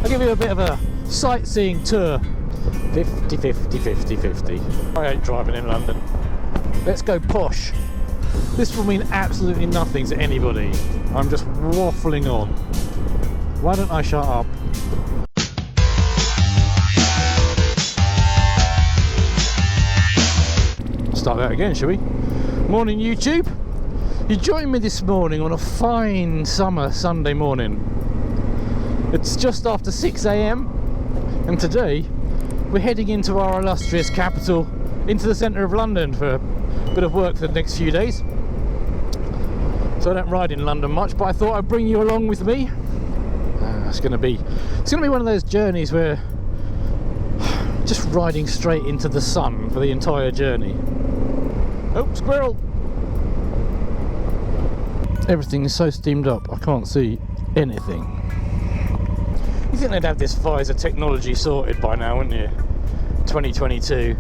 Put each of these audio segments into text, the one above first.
I'll give you a bit of a sightseeing tour. 50, 50, 50, 50. I hate driving in London. Let's go posh. This will mean absolutely nothing to anybody. I'm just waffling on. Why don't I shut up? Start that again, shall we? Morning, YouTube. You joined me this morning on a fine summer Sunday morning. It's just after 6 AM, and today we're heading into our illustrious capital, into the centre of London for a bit of work for the next few days. So I don't ride in London much, but I thought I'd bring you along with me. It's going to be one of those journeys where just riding straight into the sun for the entire journey. Oh, squirrel! Everything is so steamed up, I can't see anything. You think they'd have this visor technology sorted by now, wouldn't you? 2022.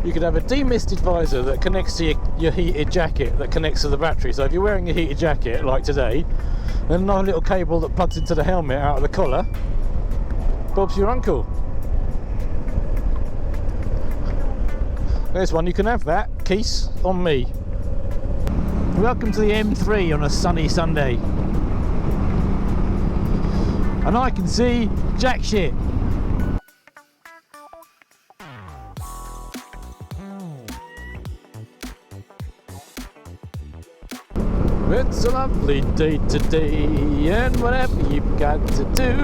You could have a demisted visor that connects to your heated jacket, that connects to the battery. So if you're wearing a heated jacket, like today, then another little cable that plugs into the helmet out of the collar, Bob's your uncle. There's one, you can have that, Keese, on me. Welcome to the M3 on a sunny Sunday. And I can see jack shit. It's a lovely day today, and whatever you've got to do,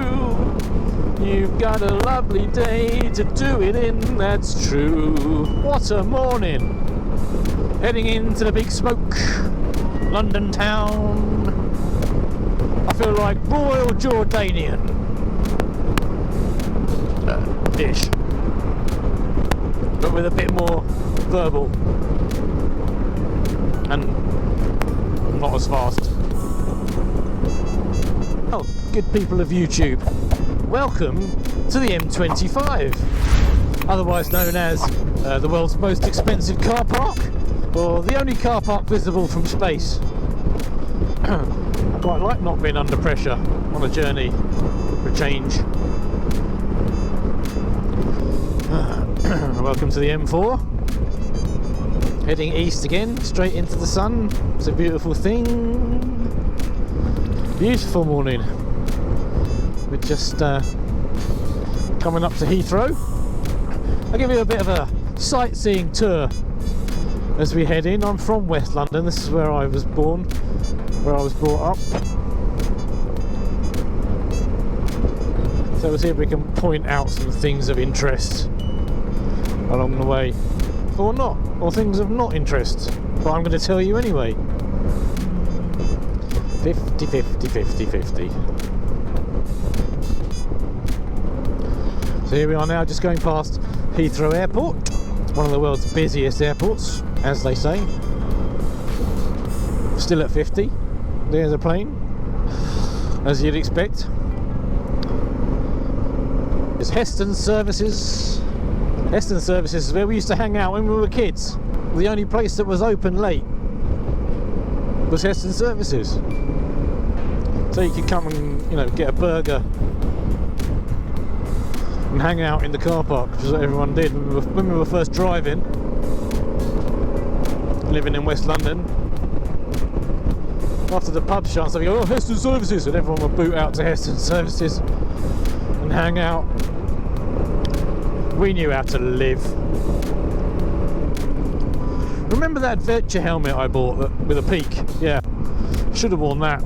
you've got a lovely day to do it in, that's true. What a morning! Heading into the big smoke, London town. I feel like Royal Jordanian. Ish. But with a bit more verbal. And not as fast. Oh, good people of YouTube. Welcome to the M25. Otherwise known as the world's most expensive car park, or the only car park visible from space. I quite like not being under pressure on a journey for change. Welcome to the M4. Heading east again, straight into the sun. It's a beautiful thing. Beautiful morning. We're just coming up to Heathrow. I'll give you a bit of a sightseeing tour as we head in. I'm from West London. This is where I was born, where I was brought up. So we'll see if we can point out some things of interest along the way. Or not, or things of not interest, but I'm going to tell you anyway. 50, 50, 50, 50. So here we are now, just going past Heathrow Airport, one of the world's busiest airports, as they say. Still at 50. There's a plane, as you'd expect. There's Heston Services. Heston Services is where we used to hang out when we were kids. The only place that was open late was Heston Services. So you could come and, you know, get a burger and hang out in the car park, which is what everyone did when we were first driving, living in West London. After the pub shut, so we go, oh, Heston Services, and everyone would boot out to Heston Services and hang out. We knew how to live. Remember that adventure helmet I bought with a peak? Yeah, should have worn that.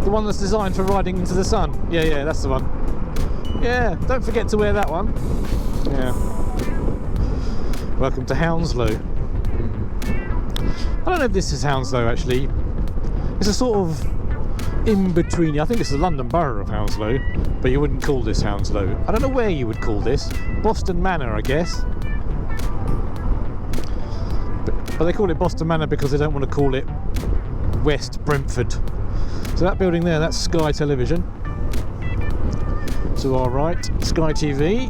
The one that's designed for riding into the sun. Yeah, that's the one. Yeah, don't forget to wear that one. Yeah. Welcome to Hounslow. I don't know if this is Hounslow actually. It's a sort of in between. I think it's the London Borough of Hounslow, but you wouldn't call this Hounslow. I don't know where you would call this. Boston Manor, I guess. But they call it Boston Manor because they don't want to call it West Brentford. So that building there, that's Sky Television. To our right, Sky TV,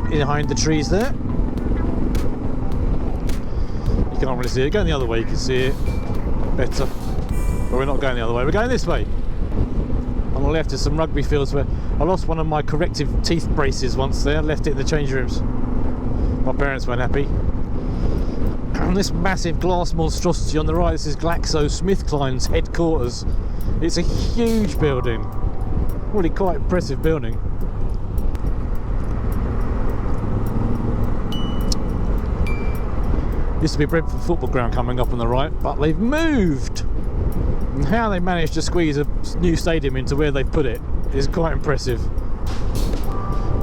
behind the trees there. You can't really see it. Going the other way, you can see it better. But we're not going the other way, we're going this way. On the left is some rugby fields where I lost one of my corrective teeth braces once there, left it in the change rooms. My parents weren't happy. And this massive glass monstrosity on the right, this is GlaxoSmithKline's headquarters. It's a huge building, really quite impressive building. Used to be Brentford football ground coming up on the right, but they've moved. And how they managed to squeeze a new stadium into where they've put it is quite impressive.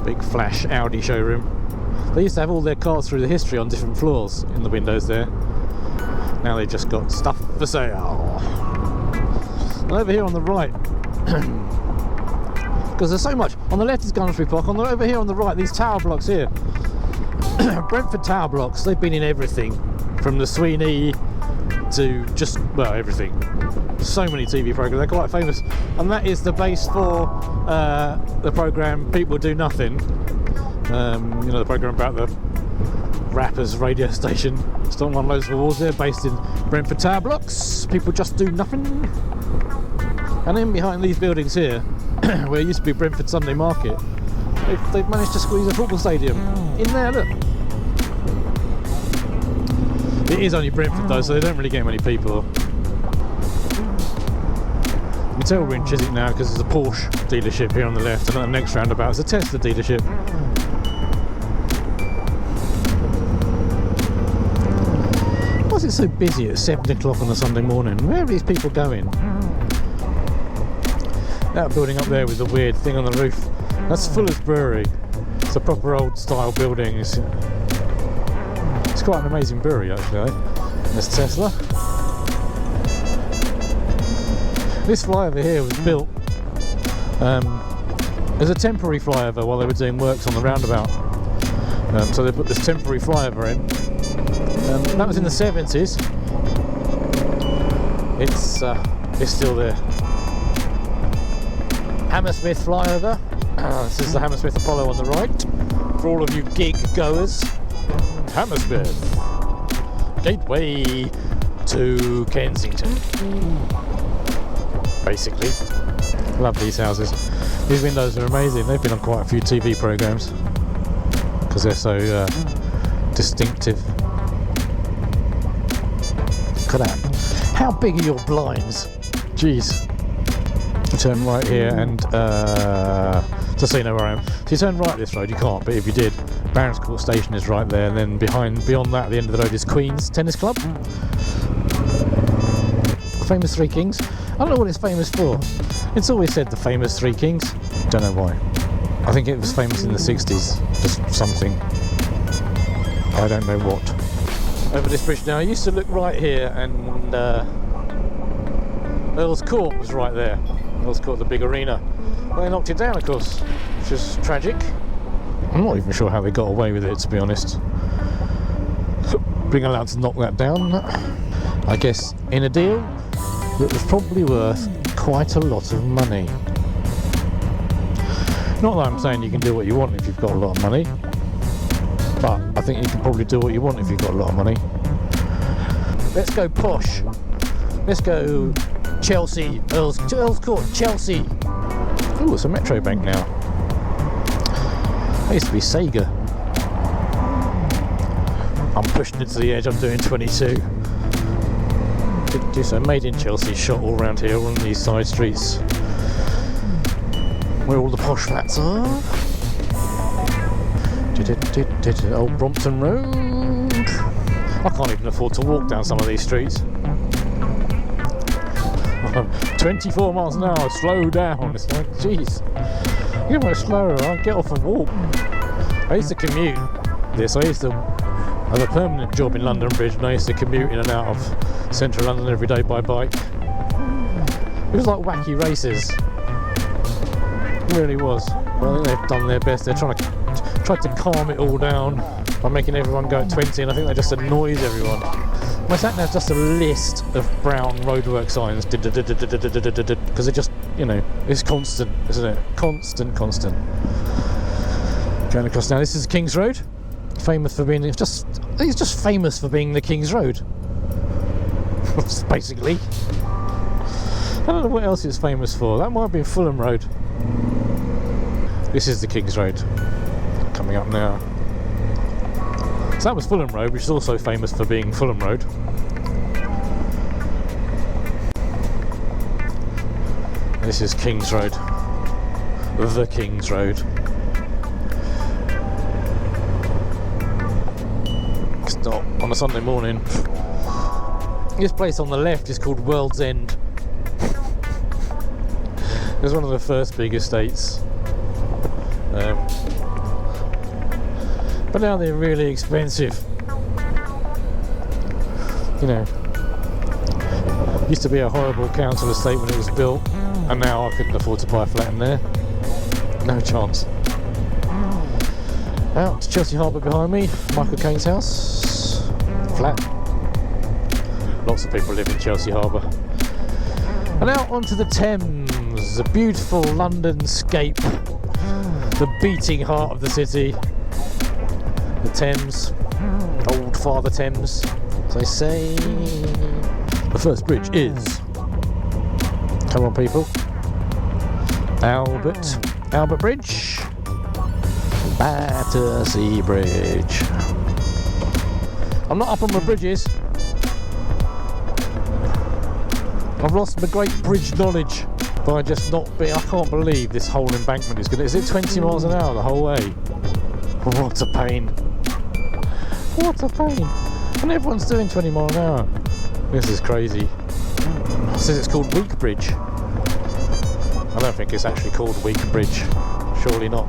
Big flash Audi showroom. They used to have all their cars through the history on different floors in the windows there. Now they've just got stuff for sale. And over here on the right, because there's so much. On the left is Gunnersbury Park. Over here on the right, these tower blocks here. Brentford tower blocks, they've been in everything. From the Sweeney to just, well, everything. So many TV programmes, they're quite famous. And that is the base for the programme People Do Nothing. You know, the programme about the rappers radio station. Still won loads of awards there, based in Brentford tower blocks. People Just Do Nothing. And then behind these buildings here, where it used to be Brentford Sunday Market, they've managed to squeeze a football stadium in there, look. It is only Brentford though, so they don't really get many people. You can tell we're in Chiswick now because there's a Porsche dealership here on the left, and at the next roundabout is a Tesla dealership. Why is it so busy at 7 o'clock on a Sunday morning? Where are these people going? That building up there with the weird thing on the roof, that's Fuller's Brewery. It's a proper old style building. It's quite an amazing brewery actually. There's Tesla. This flyover here was built as a temporary flyover while they were doing works on the roundabout. So they put this temporary flyover in. That was in the 70s. It's still there. Hammersmith flyover. This is the Hammersmith Apollo on the right. For all of you gig goers, Hammersmith, gateway to Kensington. Basically, love these houses. These windows are amazing. They've been on quite a few TV programmes because they're so distinctive. Look at that. How big are your blinds? Jeez. Turn right here and just so you know where I am. So you turn right this road, you can't, but if you did, Barons Court Station is right there, and then beyond that, at the end of the road is Queen's Tennis Club. Famous Three Kings. I don't know what it's famous for. It's always said the famous Three Kings. Don't know why. I think it was famous in the 60s for something. I don't know what. Over this bridge now, I used to look right here, and Earl's Court was right there. Earl's Court, the big arena. Well, they knocked it down, of course, which is tragic. I'm not even sure how they got away with it, to be honest. Being allowed to knock that down, I guess, in a deal that was probably worth quite a lot of money. Not that I'm saying you can do what you want if you've got a lot of money, but I think you can probably do what you want if you've got a lot of money. Let's go posh. Let's go Chelsea, Earl's Court, Chelsea. Ooh, it's a Metro Bank now. It used to be Sega. I'm pushing it to the edge, I'm doing 22. So made in Chelsea, shot all around here, all on these side streets where all the posh flats are. Old Brompton Road. I can't even afford to walk down some of these streets. 24 miles an hour, slow down. It's like, jeez, get much slower, I'll get off and walk. I used to commute this. I used to have a permanent job in London Bridge, and I used to commute in and out of central London every day by bike. It was like wacky races. It really was. Well, I think they've done their best. They're tried to calm it all down by making everyone go at 20, and I think that just annoys everyone. My sat nav's just a list of brown roadwork signs, because it just, you know, it's constant, isn't it? Constant. Going across now, this is King's Road, famous for being, I think it's just famous for being the King's Road, basically. I don't know what else it's famous for. That might be Fulham Road. This is the King's Road. Coming up now. So that was Fulham Road, which is also famous for being Fulham Road. This is King's Road. The King's Road. It's not on a Sunday morning. This place on the left is called World's End. It was one of the first big estates. But now they're really expensive. You know, used to be a horrible council estate when it was built, and now I couldn't afford to buy a flat in there. No chance. Out to Chelsea Harbour behind me, Michael Caine's house. Flat. Lots of people live in Chelsea Harbour. And out onto the Thames, the beautiful London scape, the beating heart of the city. The Thames, old Father Thames, as they say. The first bridge is, come on people, Albert Bridge, Battersea Bridge. I'm not up on my bridges. I've lost my great bridge knowledge by just not being. I can't believe this whole embankment is gonna. Is it 20 miles an hour the whole way? What a pain. What a pain. And everyone's doing 20 miles an hour. This is crazy. It says it's called Weak Bridge. I don't think it's actually called Weak Bridge. Surely not.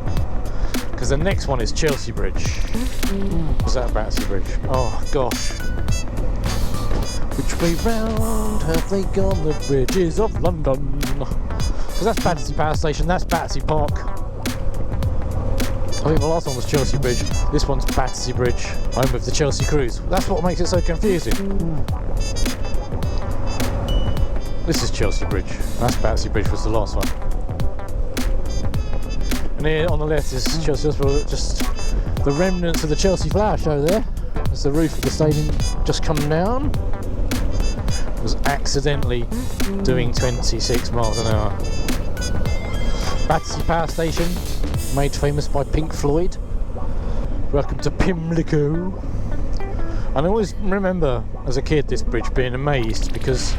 Because the next one is Chelsea Bridge. Was that Battersea Bridge? Oh gosh. Which way round have they gone, the bridges of London? Because that's Battersea Power Station, that's Battersea Park. I think the last one was Chelsea Bridge. This one's Battersea Bridge, home of the Chelsea Cruise. That's what makes it so confusing. This is Chelsea Bridge. That's Battersea Bridge was the last one. And here on the left is Chelsea Hospital. Just the remnants of the Chelsea Flower Show there. There's the roof of the stadium just come down. It was accidentally doing 26 miles an hour. Battersea Power Station, made famous by Pink Floyd. Welcome to Pimlico. And I always remember as a kid this bridge being amazed because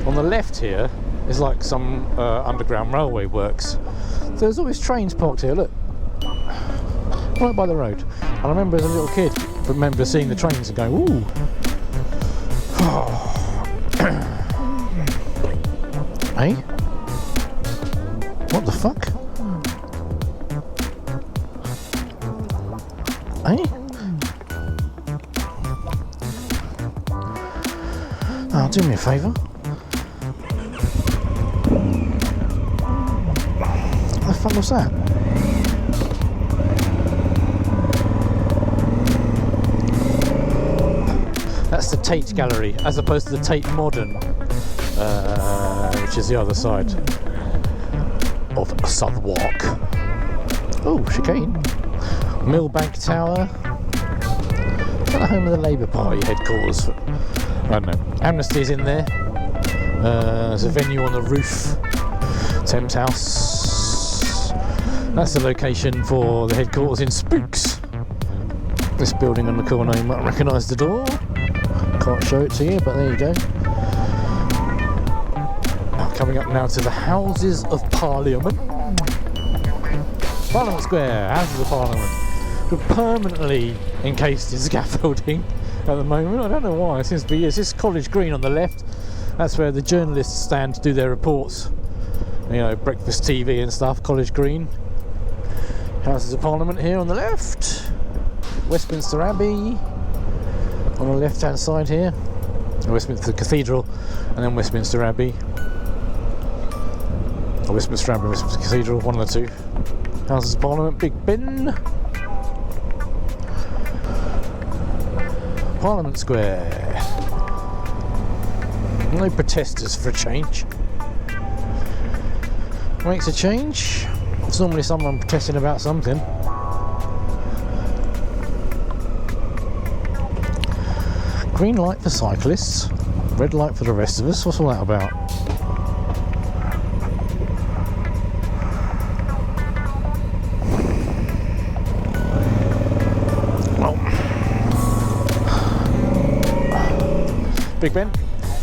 on the left here is like some underground railway works. So there's always trains parked here, look. Right by the road. And I remember as a little kid, seeing the trains and going, ooh. Hey? What the fuck? Hey? Oh, do me a favour. What the fuck was that? That's the Tate Gallery, as opposed to the Tate Modern, which is the other side of Southwark. Oh, chicane. Millbank Tower. Is that the home of the Labour Party headquarters? I don't know. Amnesty's in there. There's a venue on the roof. Thames House. That's the location for the headquarters in Spooks. This building on the corner, you might recognise the door. Can't show it to you, but there you go. Coming up now to the Houses of Parliament. Parliament Square, Houses of Parliament. We're permanently encased in scaffolding at the moment. I don't know why, it seems to be. It's this College Green on the left. That's where the journalists stand to do their reports. You know, breakfast TV and stuff, College Green. Houses of Parliament here on the left. Westminster Abbey on the left hand side here. Westminster Cathedral and then Westminster Abbey. Or Westminster Abbey, Westminster Cathedral, one of the two. Houses of Parliament, Big Ben. Parliament Square. No protesters for a change. Makes a change. It's normally someone protesting about something. Green light for cyclists, red light for the rest of us. What's all that about? Big Ben.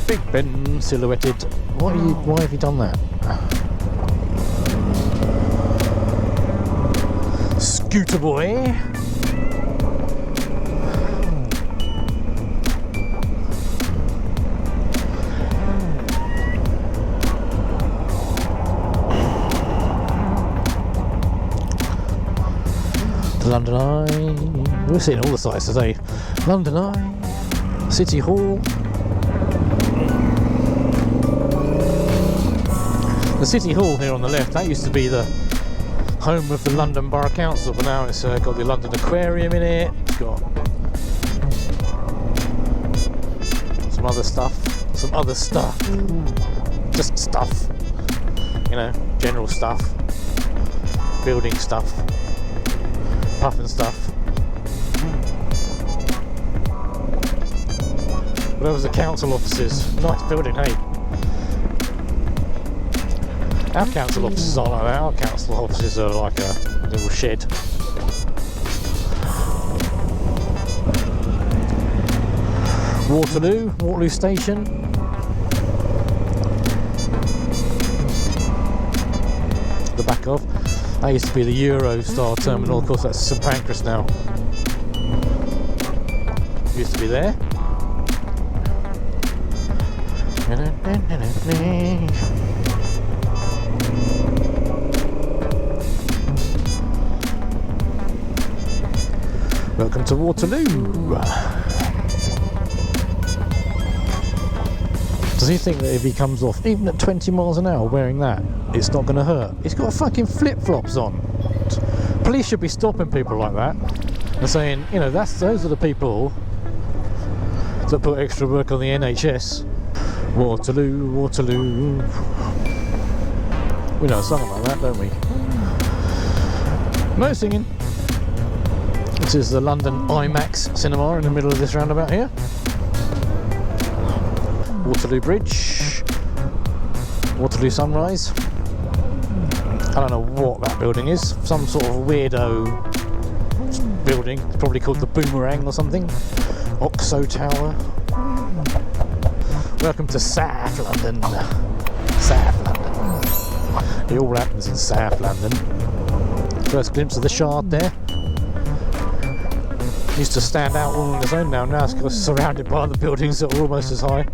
Big Ben silhouetted. Why have you done that? Scooter boy. London Eye. We're seeing all the sights today. London Eye. City Hall. The City Hall here on the left, that used to be the home of the London Borough Council, but now it's got the London Aquarium in it. It's got some other stuff. Just stuff. You know, general stuff. Building stuff. Puffin stuff. But there was the council offices. Nice building, hey. Our council offices aren't like that. Our council offices are like a little shed. Waterloo station. The back of. That used to be the Eurostar terminal. Of course, that's St Pancras now. Used to be there. Welcome to Waterloo. Does he think that if he comes off, even at 20 miles an hour wearing that, it's not going to hurt? He's got fucking flip-flops on. Police should be stopping people like that and saying, you know, those are the people that put extra work on the NHS. Waterloo, Waterloo. We know a song like that, don't we? No singing. This is the London IMAX cinema in the middle of this roundabout here. Waterloo Bridge. Waterloo Sunrise. I don't know what that building is. Some sort of weirdo building. It's probably called the Boomerang or something. Oxo Tower. Welcome to South London. South London. It all happens in South London. First glimpse of the Shard there. Used to stand out all on its own now it's surrounded by the buildings that are almost as high.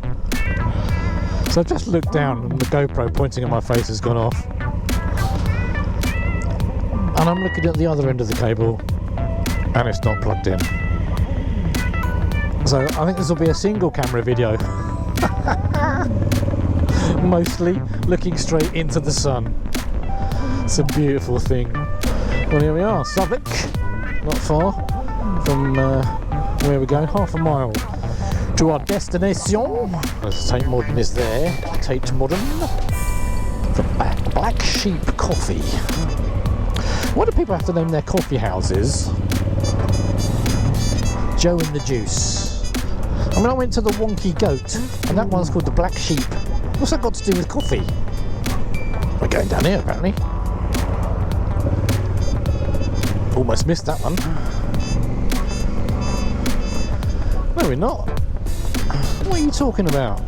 So I've just looked down and the GoPro pointing at my face has gone off. And I'm looking at the other end of the cable and it's not plugged in. So I think this will be a single camera video. Mostly looking straight into the sun. It's a beautiful thing. Well, here we are, Southwark, not far from where we're going, half a mile to our destination. Tate Modern is there. Tate Modern. The Black Sheep Coffee. Why do people have to name their coffee houses Joe and the Juice? I mean, I went to the Wonky Goat and that one's called the Black Sheep. What's that got to do with coffee? We're going down here apparently. Almost missed that one. No, we're not. What are you talking about?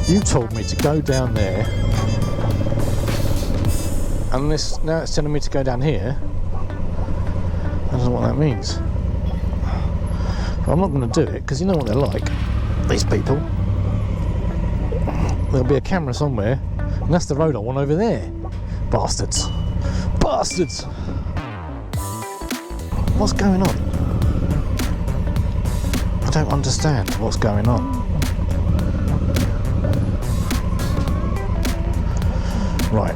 You told me to go down there, and now it's telling me to go down here. I don't know what that means. But I'm not going to do it because you know what they're like. These people. There'll be a camera somewhere, and that's the road I want over there. Bastards. Bastards! What's going on? I don't understand what's going on. Right.